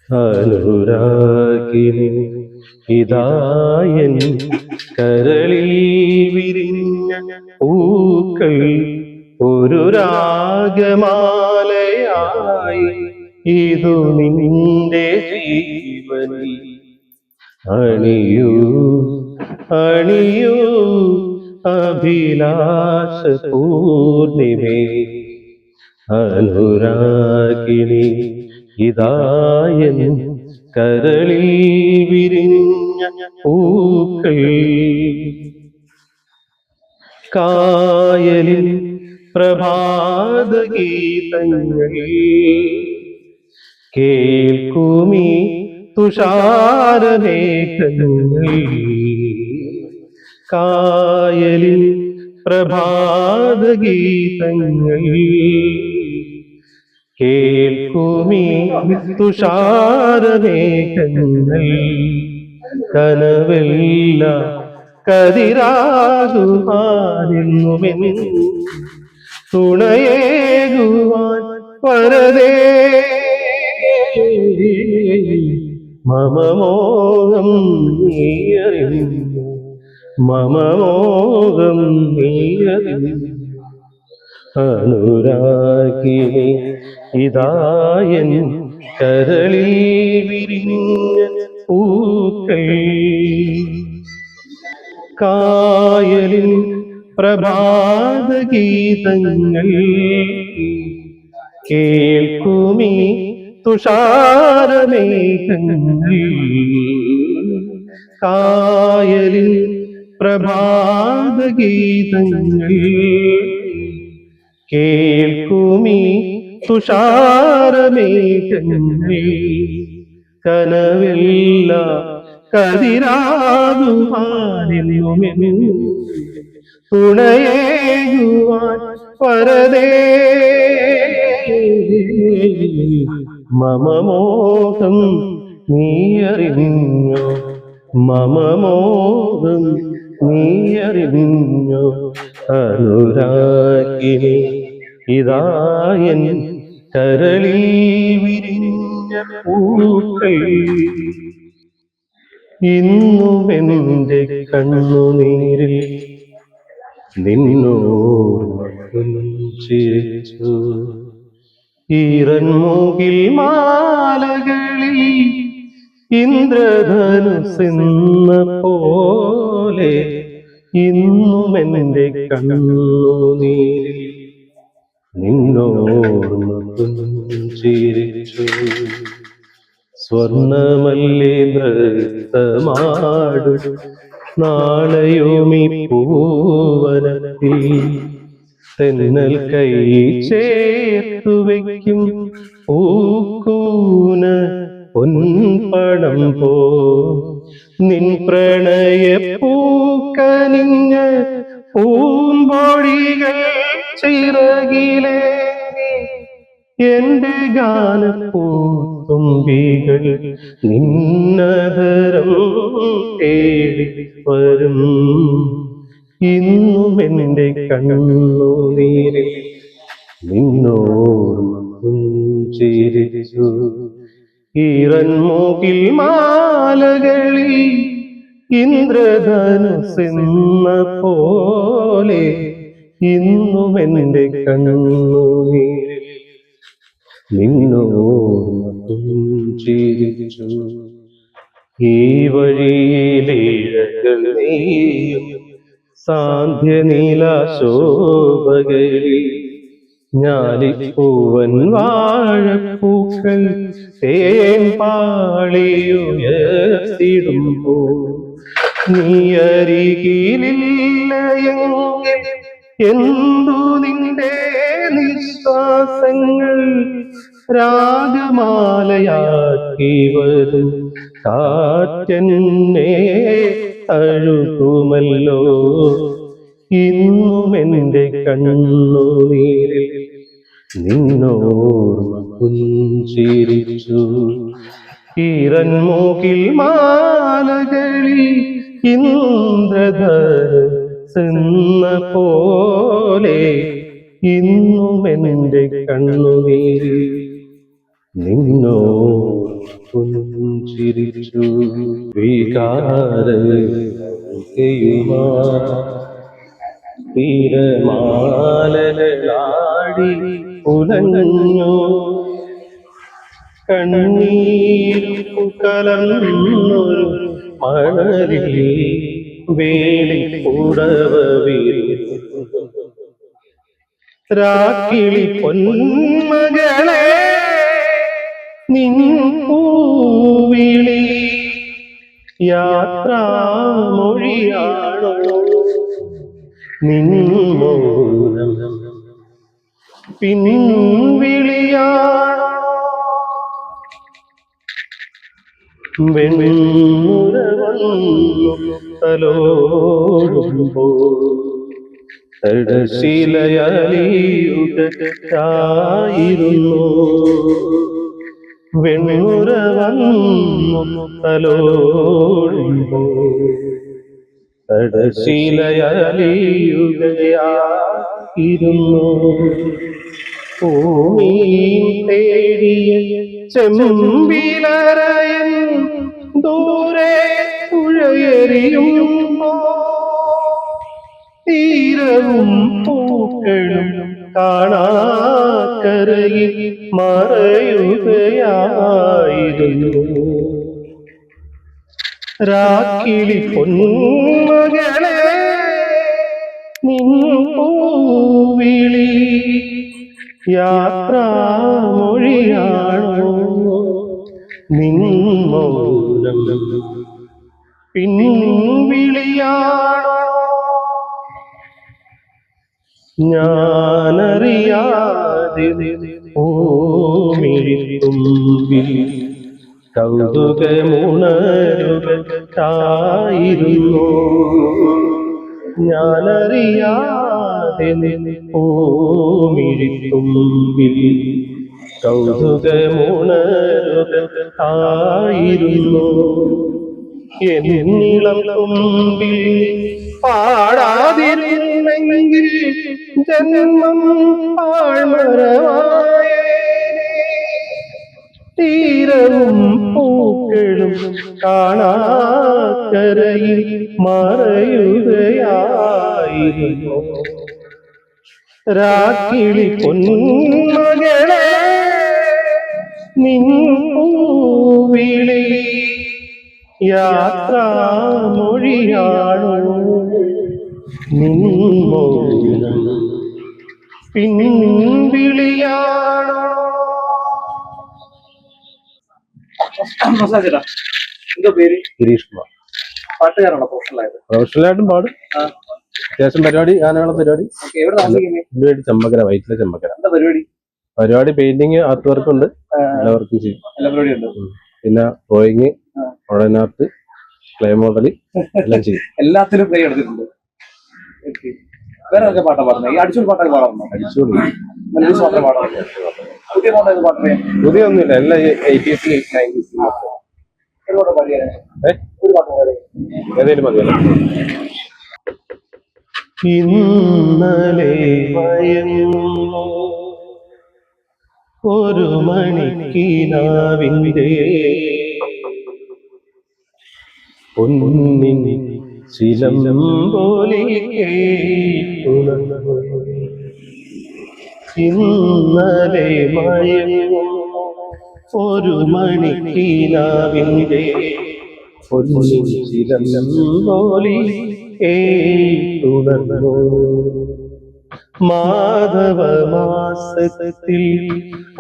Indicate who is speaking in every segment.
Speaker 1: അനുരാഗിണി ഇതായൻ കരളിൽ വിരിഞ്ഞ പൂക്കൾ ഒരു രാഗമാലയായി ഇതു നിന്റെ ജീവനിൽ അണിയൂ അണിയൂ അഭിലാഷ പൂർണിമേ അനുരാഗിണി ഇതായൻ കരളിൽ വിരിഞ്ഞ പൂക്കൾ കായലിൽ പ്രഭാതഗീതങ്ങൾ കേൾക്കുമീ തുഷാരമേഘങ്ങൾ കായലിൽ പ്രഭാതഗീതങ്ങൾ കേൾക്കുമീ തുഷാരമേഘങ്ങൾ കനവെല്ല കതിരാകുവാനെന്നുമെൻ തുണയേകുവാൻ വരദേ മമ മോഹം നീയറിഞ്ഞു മമ മോഹം നീയറിഞ്ഞു അനുരാഗിണി ഇതായൻ കരളിൽ വിരിഞ്ഞ പൂക്കൾ കായലിൽ പ്രഭാതഗീതങ്ങൾ കേൾക്കുമീ തുഷാരമേഘങ്ങൾ കായലിൽ പ്രഭാതഗീതങ്ങൾ കേൾക്കുമീ തുഷാരമേഘങ്ങൾ കനവെല്ല കതിരാകുവാനെന്നുമെൻ തുണയേകുവാൻ വരദേ മമ മോഹം നീയറിഞ്ഞോ മമ മോഹം നീയറിഞ്ഞോ അനുരാഗിണി ഇതായൻ കരളിൽ വിരിഞ്ഞ പൂക്കൾ ഇന്നുമെന്റെ കണ്ണുനീരിൽ നിന്നോർമ്മ ചിരിച്ചു ഈറൻമൂകിൽ മാലകളിൽ ഇന്ദ്രധനുസെന്ന പോലെ ഇന്നുമെന്റെ കണ്ണുനീരിൽ നിന്നോർമ്മ ചിരിച്ചു സ്വർണമല്ലി നൃത്തമാടു നാളെയുമീ പൂവനത്തിൽ തെന്നൽ കൈ ചേർത്തു വയ്ക്കും പൂക്കൂന പൊൻപണം പോ നിൻ പ്രണയ പൂക്കനിഞ്ഞ പൂമ്പൊഴികൾ ചിറകിലേ എന്റെ ഗാനപ്പൂത്തുമ്പികൾ നിന്നതരം തേടി വരും ഇന്നുമെന്റെ കണ്ണുനീരിൽ നിന്നോർമ്മ പുഞ്ചിരിച്ചു ഈറൻമൂകിൽ മാലകളിൽ ഇന്ദ്രധനുസെന്ന പോലെ ഇന്നുമെന്റെ കണ്ണുനീരിൽ നിന്നോർമ്മ പുഞ്ചിരിച്ചു ഈ വഴിയിലേഴകൾ നെയ്യും സാന്ധ്യനീലാശോഭകളിൽ ഞാലിപ്പൂവൻ വാഴപ്പൂക്കൾ തേൻ പാളിയുയർത്തിടുമ്പോ നീ അരികിലില്ലയെങ്കിൽ എന്തു നിന്റെ നിശ്വാസങ്ങൾ രാഗമാലയാക്കി വരും കാറ്റെന്നെ അഴുകുമല്ലോ ഇന്നുമെന്റെ കണ്ണുനീരിൽ നിന്നോർമ്മ പുഞ്ചിരിച്ചു ഈറൻമൂകിൽ മാലകളിൽ ഇന്ദ്രധനുസെന്ന പോലെ ഇന്നുമെന്റെ കണ്ണുനീരിൽ നിന്നോർമ്മ പുഞ്ചിരിച്ചു വികാരയുമാ തിരമാലകളാടി ഉലഞ്ഞു കണ്ണീരു കലർന്നൊരു മണലിൽ വേലി പുടവ രാക്കിളി പൊന്മകളെ നിൻ പൂവിളി യാത്രാമൊഴിയാണോ നിൻ മൗനം പിൻവിളിയാണോ വെണ്ണുര തലോടുമ്പോൾ തടശീലയായിരുന്നു വെണ്ണുര തലോടുമ്പോൾ തടശീലയായിരുന്നു ഭൂമിയിൽ തേടിയ ചെമ്പിലറയൻ ദൂരെ തുഴയെറിയുമ്പോ തീരവും പൂക്കളും കാണാക്കരയിൽ മറയുകയായിരുന്നു രാക്കിളി പൊന്മകളെ നിൻ പൂവിളി യാത്രാമൊഴിയാണോ നിൻ മൗനം പിൻവിളിയാണോ ഞാനറിയാതെ ഓമിഴിത്തുമ്പിൽ കൗതുകമുണരുകയായിരുന്നു ഞാനറിയാതെ ഓമിഴിത്തുമ്പിൽ കൗതുകമുണരുകയായിരുന്നു എന്നിളം തുമ്പിൽ പാടാതിരുന്നെങ്കിൽ ജന്മം പാഴ്മരമായ തീരവും പൂക്കളും കാണാക്കരയിൽ മറയുകയായിരുന്നു രാക്കിളി പൊന്മകളെ നിൻ പൂവിളി യാത്രാമൊഴിയാണോ നിൻ മൗനം പിൻവിളിയാണോ
Speaker 2: ചേട്ടാ എന്തോ പേര്?
Speaker 1: ഗിരീഷ് കുമാർ.
Speaker 2: പാട്ടുകാരാണോ പ്രൊഫഷണലായിട്ട്?
Speaker 1: പ്രൊഫഷണലായിട്ടും പാടും. അത്യാവശ്യം പരിപാടി ഗാനമേള പരിപാടി.
Speaker 2: എവിടെ താമസിക്കുന്നത്?
Speaker 1: ചെമ്പക്കര, വൈറ്റിലെ ചെമ്പക്കര.
Speaker 2: എന്താ പരിപാടി?
Speaker 1: പരിപാടി പെയിന്റിങ്, ആർട്ട് വർക്ക് ഉണ്ട്. എല്ലാവർക്കും ചെയ്യും.
Speaker 2: എല്ലാ പരിപാടിയും ഉണ്ട്.
Speaker 1: പിന്നെ drawing, modern art, clay model എല്ലാം ചെയ്യും.
Speaker 2: എല്ലാത്തിലും പ്ലേ എടുത്തിട്ടുണ്ട്. വേറെ ഒക്കെ പാട്ടാ പാടുന്നത്? ഈ അടിച്ചോളി പാട്ടൊക്കെ പാടാറുണ്ടോ?
Speaker 1: അടിച്ചോളി
Speaker 2: മാത്രമേ പാടാറുള്ളൂ. പുതിയ മോഡൽ പാട്ടേ?
Speaker 1: പുതിയ ഒന്നുമില്ല, എല്ലാം 80s 90s.
Speaker 2: ഒരുപാട് പാടിയാലേ ഒരു പാട്ട്
Speaker 1: ഏതെങ്കിലും മതിയല്ലോ. ഇന്നലെ മയങ്ങുന്നു ഒരു മണിക്കിനാവിന്റെ പൊന്നിൻ ചിലമ്പോലി കേട്ടുണർന്നു. ഇന്നലെ മയങ്ങുന്നു ഒരു മണിക്കിനാവിന്റെ പൊന്നിൻ ചിലമ്പോലി കേട്ടുണർന്നു. മാധവ മാസത്തിൽ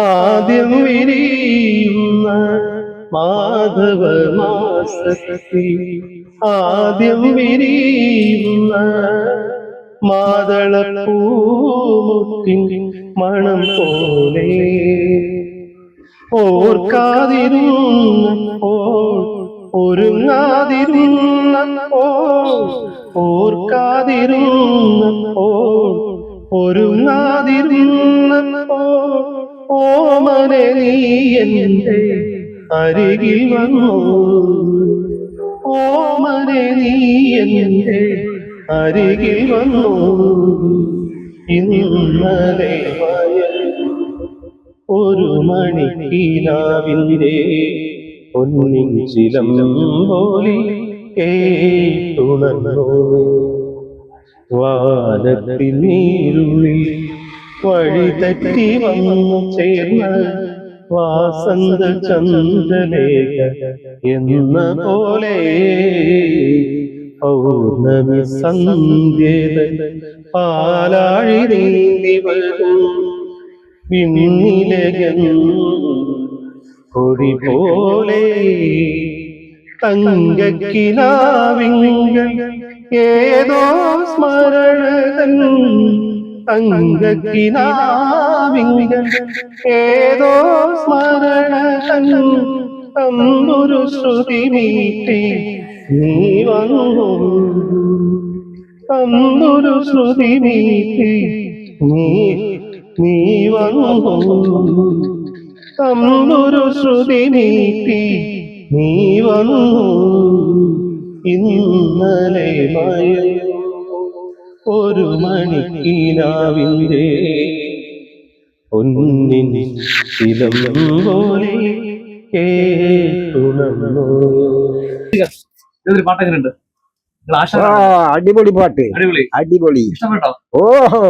Speaker 1: ആദ്യം വിരിയുന്ന മാധവ മാസത്തിൽ ആദ്യം വിരിയുന്ന മാതളപ്പൂമുട്ടിൻ മണം പോലെ ഓർക്കാതിരുന്നപ്പോൾ ഒരുങ്ങാതിരുന്നപ്പോൾ ഓർക്കാതിരുന്നപ്പോൾ ഒരുങ്ങാതിരുന്നപ്പോൾ ഓമനെ നീ എന്റെ അരികിൽ വന്നു. ഓമനെ നീ എന്റെ അരികിൽ വന്നു. ഇന്നലെ ഒരു മണിക്കിനാവിന്റെ പൊന്നിൻ ചിലമ്പോലി കേട്ടുണർന്നു വാനത്തിൽ നീരുള്ളി വഴി തെറ്റി വന്നു ചേർന്ന വാസന്ത ചന്ദ്രലേഖ എന്ന പോലെ പൗർണമി സന്ധ്യത പാലാഴി നീന്തി വരും വിണ്ണിലകൻ കൊടി പോലെ തങ്കക്കിനാവിങ്കൽ ഏതോ സ്മരണതൻ തങ്കക്കിനാവിങ്കൽ ഏതോ സ്മരണതൻ തമ്പുരു ശ്രുതി മീട്ടി നീ വന്നു തമ്പുരു ശ്രുതി മീട്ടി നീ വന്നു തമ്പുരു ശ്രുതി നീട്ടി നീ വന്നു ഇന്നലെ ഒരു മണിക്കിനാവിന്റെ പൊന്നിൻ ചിലമ്പോലി കേട്ടുണർന്നു.
Speaker 2: ഇതൊരു പാട്ട് എങ്ങനെയുണ്ട്? നിങ്ങൾ ആശ
Speaker 3: അടിപൊളി പാട്ട്,
Speaker 2: അടിപൊളി,
Speaker 3: അടിപൊളി.
Speaker 2: ഇഷ്ടപ്പെട്ടോ?
Speaker 3: ഓഹോ,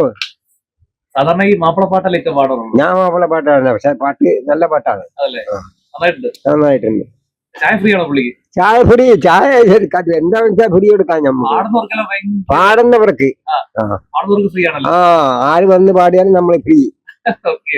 Speaker 2: സാധാരണ ഈ മാപ്പിള പാട്ടല്ലേ പാടാറുള്ളൂ?
Speaker 3: ഞാൻ മാപ്പിള പാട്ടാണ്, പക്ഷെ പാട്ട് നല്ല പാട്ടാണ്.
Speaker 2: അതല്ലേ, നന്നായിട്ടുണ്ട്.
Speaker 3: നന്നായിട്ടുണ്ട്.
Speaker 2: ചായ ഫ്രീ ആണോ പുള്ളിക്ക്?
Speaker 3: ചായ ഫ്രീ, ചായ എന്താ വെച്ചാൽ ഫ്രീ കൊടുക്കാൻ നമ്മൾ
Speaker 2: പാടുന്നവർക്കെല്ലാം ഭയങ്കര
Speaker 3: പാടുന്നവർക്ക്.
Speaker 2: പാടുന്നവർക്ക് ഫ്രീ ആണല്ലോ.
Speaker 3: ആര് വന്ന് പാടിയാലും നമ്മൾ ഫ്രീ.
Speaker 2: ഓക്കെ,